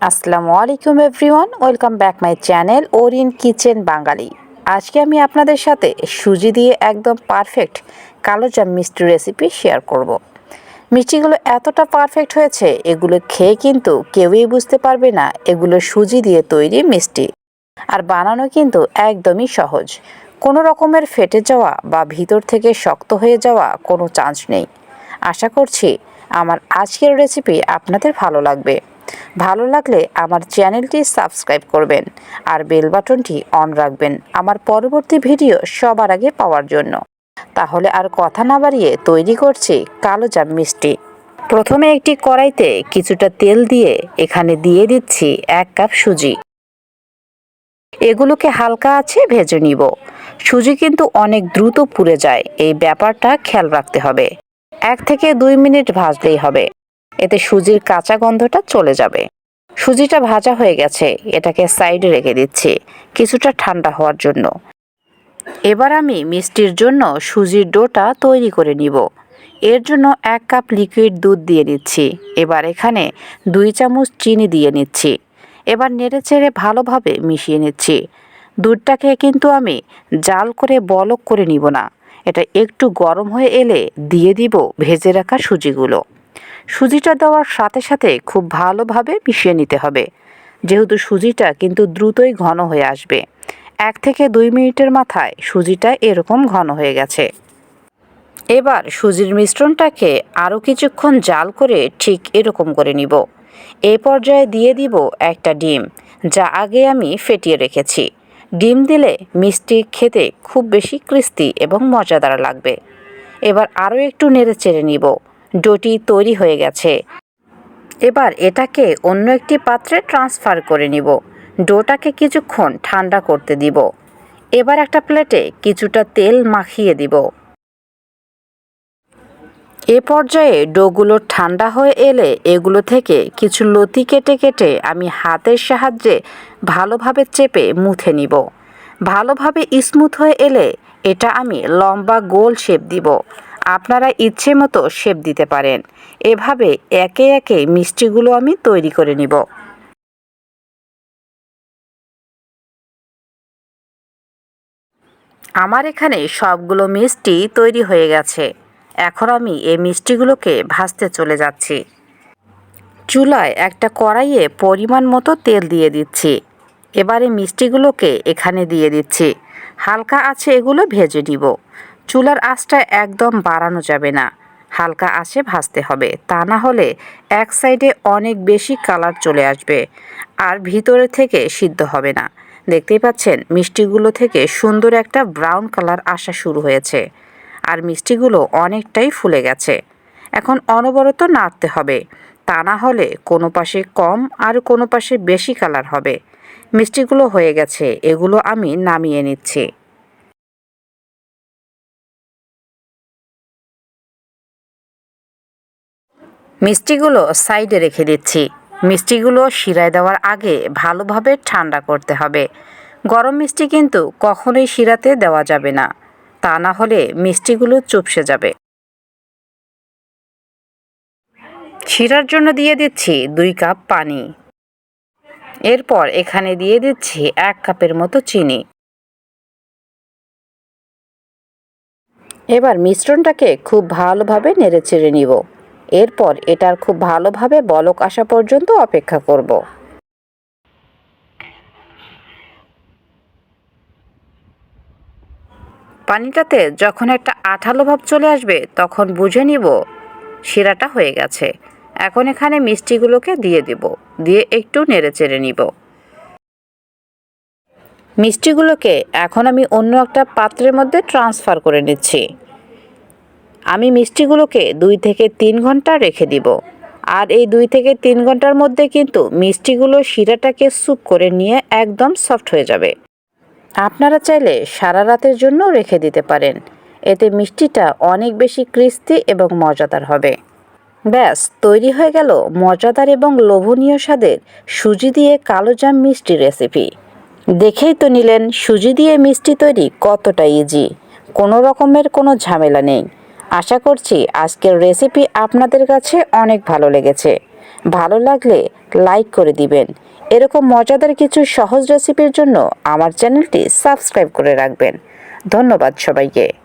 আসসালামু আলাইকুম everyone, welcome back my channel Orien kitchen Bangali. আজকে আমি আপনাদের সাথে সুজি দিয়ে একদম পারফেক্ট কালোজাম মিষ্টি রেসিপি শেয়ার করব। মিষ্টিগুলো এতটা পারফেক্ট হয়েছে, এগুলো খেয়ে কিন্তু কেউই বুঝতে পারবে না এগুলো সুজি দিয়ে তৈরি মিষ্টি। আর বানানো কিন্তু একদমই সহজ, কোনো রকমের ফেটে যাওয়া বা ভিতর থেকে শক্ত হয়ে যাওয়া কোনো চান্স নেই। আশা করছি আমার আজকের রেসিপি আপনাদের ভালো লাগবে। ভালো লাগলে আমার চ্যানেলটি সাবস্ক্রাইব করবেন আর বেল বাটনটি অন রাখবেন আমার পরবর্তী ভিডিও সবার আগে পাওয়ার জন্য। তাহলে আর কথা না বাড়িয়ে তৈরি করছি কালোজাম মিষ্টি। প্রথমে একটি কড়াইতে কিছুটা তেল দিয়ে এখানে দিয়ে দিচ্ছি 1 কাপ সুজি। এগুলোকে হালকা আছে ভেজে নিব। সুজি কিন্তু অনেক দ্রুত পুড়ে যায়, এই ব্যাপারটা খেয়াল রাখতে হবে। 1 থেকে 2 মিনিট ভাজলেই হবে, এতে সুজির কাঁচা গন্ধটা চলে যাবে। সুজিটা ভাজা হয়ে গেছে, এটাকে সাইডে রেখে দিচ্ছি কিছুটা ঠান্ডা হওয়ার জন্য। এবার আমি মিষ্টির জন্য সুজির ডোটা তৈরি করে নিব। এর জন্য 1 কাপ লিকুইড দুধ দিয়ে নিচ্ছি। এবার এখানে 2 চামচ চিনি দিয়ে নিচ্ছি। এবার নেড়েচেড়ে ভালোভাবে মিশিয়ে নিচ্ছি। দুধটাকে কিন্তু আমি জাল করে বলক করে নিব না, এটা একটু গরম হয়ে এলে দিয়ে দিব ভেজে রাখা সুজিগুলো। সুজিটা দেওয়ার সাথে সাথে খুব ভালোভাবে মিশিয়ে নিতে হবে, যেহেতু সুজিটা কিন্তু দ্রুতই ঘন হয়ে আসবে। 1 থেকে 2 মিনিটের মাথায় সুজিটা এরকম ঘন হয়ে গেছে। এবার সুজির মিশ্রণটাকে আরও কিছুক্ষণ জাল করে ঠিক এরকম করে নিব। এই পর্যায়ে দিয়ে দিব একটা ডিম, যা আগে আমি ফেটিয়ে রেখেছি। ডিম দিলে মিষ্টি খেতে খুব বেশি ক্রিস্পি এবং মজাদার লাগবে। এবার আরও একটু নেড়ে চেড়ে নিব। ডোটি তৈরি হয়ে গেছে। এবার এটাকে অন্য একটি পাত্রে ট্রান্সফার করে নিব। ডোটাকে কিছুক্ষণ ঠান্ডা করতে দিব। এবার একটা প্লেটে কিছুটা তেল মাখিয়ে দিব। এ পর্যায়ে ডোগুলো ঠান্ডা হয়ে এলে এগুলো থেকে কিছু লতি কেটে কেটে আমি হাতের সাহায্যে ভালোভাবে চেপে মুথে নিব। ভালোভাবে স্মুথ হয়ে এলে এটা আমি লম্বা গোল শেপ দিব। আপনারা ইচ্ছে মতো শেপ দিতে পারেন। এভাবে একে একে মিষ্টিগুলো আমি তৈরি করে নিব। আমার এখানে সবগুলো মিষ্টি তৈরি হয়ে গেছে। এখন আমি এই মিষ্টিগুলোকে ভাজতে চলে যাচ্ছি। চুলায় একটা কড়াইয়ে পরিমাণ মতো তেল দিয়ে দিচ্ছি। এবারে মিষ্টিগুলোকে এখানে দিয়ে দিচ্ছি। হালকা আঁচে এগুলো ভেজে নিব। চুলার আঁচটা একদম বাড়ানো যাবে না, হালকা আঁচে ভাজতে হবে, তা না হলে এক সাইডে অনেক বেশি কালার চলে আসবে আর ভিতরে থেকে সিদ্ধ হবে না। দেখতেই পাচ্ছেন মিষ্টিগুলো থেকে সুন্দর একটা ব্রাউন কালার আসা শুরু হয়েছে আর মিষ্টিগুলো অনেকটাই ফুলে গেছে। এখন অনবরত নাড়তে হবে, তা না হলে কোনো পাশে কম আর কোনো পাশে বেশি কালার হবে। মিষ্টিগুলো হয়ে গেছে, এগুলো আমি নামিয়ে নিচ্ছি। মিষ্টিগুলো সাইডে রেখে দিচ্ছি। মিষ্টিগুলো শিরায় দেওয়ার আগে ভালোভাবে ঠান্ডা করতে হবে। গরম মিষ্টি কিন্তু কখনোই শিরাতে দেওয়া যাবে না, তা না হলে মিষ্টিগুলো চুপসে যাবে। শিরার জন্য দিয়ে দিচ্ছি 2 কাপ পানি। এরপর এখানে দিয়ে দিচ্ছি 1 কাপের মতো চিনি। এবার মিশ্রণটাকে খুব ভালোভাবে নেড়েচেড়ে নিব। এরপর এটার খুব ভালোভাবে বলক আসা পর্যন্ত অপেক্ষা করব। পানিটাতে যখন একটা আঠালো ভাব চলে আসবে তখন বুঝে নিব শিরাটা হয়ে গেছে। এখন এখানে মিষ্টিগুলোকে দিয়ে দেব, দিয়ে একটু নেড়েচেড়ে নিব। মিষ্টিগুলোকে এখন আমি অন্য একটা পাত্রের মধ্যে ট্রান্সফার করে নিচ্ছি। আমি মিষ্টিগুলোকে 2 থেকে 3 ঘন্টা রেখে দিব। আর এই 2 থেকে 3 ঘন্টার মধ্যে কিন্তু মিষ্টিগুলো শিরাটাকে স্যুপ করে নিয়ে একদম সফট হয়ে যাবে। আপনারা চাইলে সারা রাতের জন্য রেখে দিতে পারেন, এতে মিষ্টিটা অনেক বেশি ক্রিস্পি এবং মজাদার হবে। ব্যাস তৈরি হয়ে গেল মজাদার এবং লোভনীয় স্বাদের সুজি দিয়ে কালোজাম মিষ্টি রেসিপি। দেখেই তো নিলেন সুজি দিয়ে মিষ্টি তৈরি কতটা ইজি, কোনো রকমের কোনো ঝামেলা নেই। আশা করছি আজকের রেসিপি আপনাদের কাছে অনেক ভালো লেগেছে। ভালো লাগলে লাইক করে দিবেন। এরকম মজাদার কিছু সহজ রেসিপির জন্য আমার চ্যানেলটি সাবস্ক্রাইব করে রাখবেন। ধন্যবাদ সবাইকে।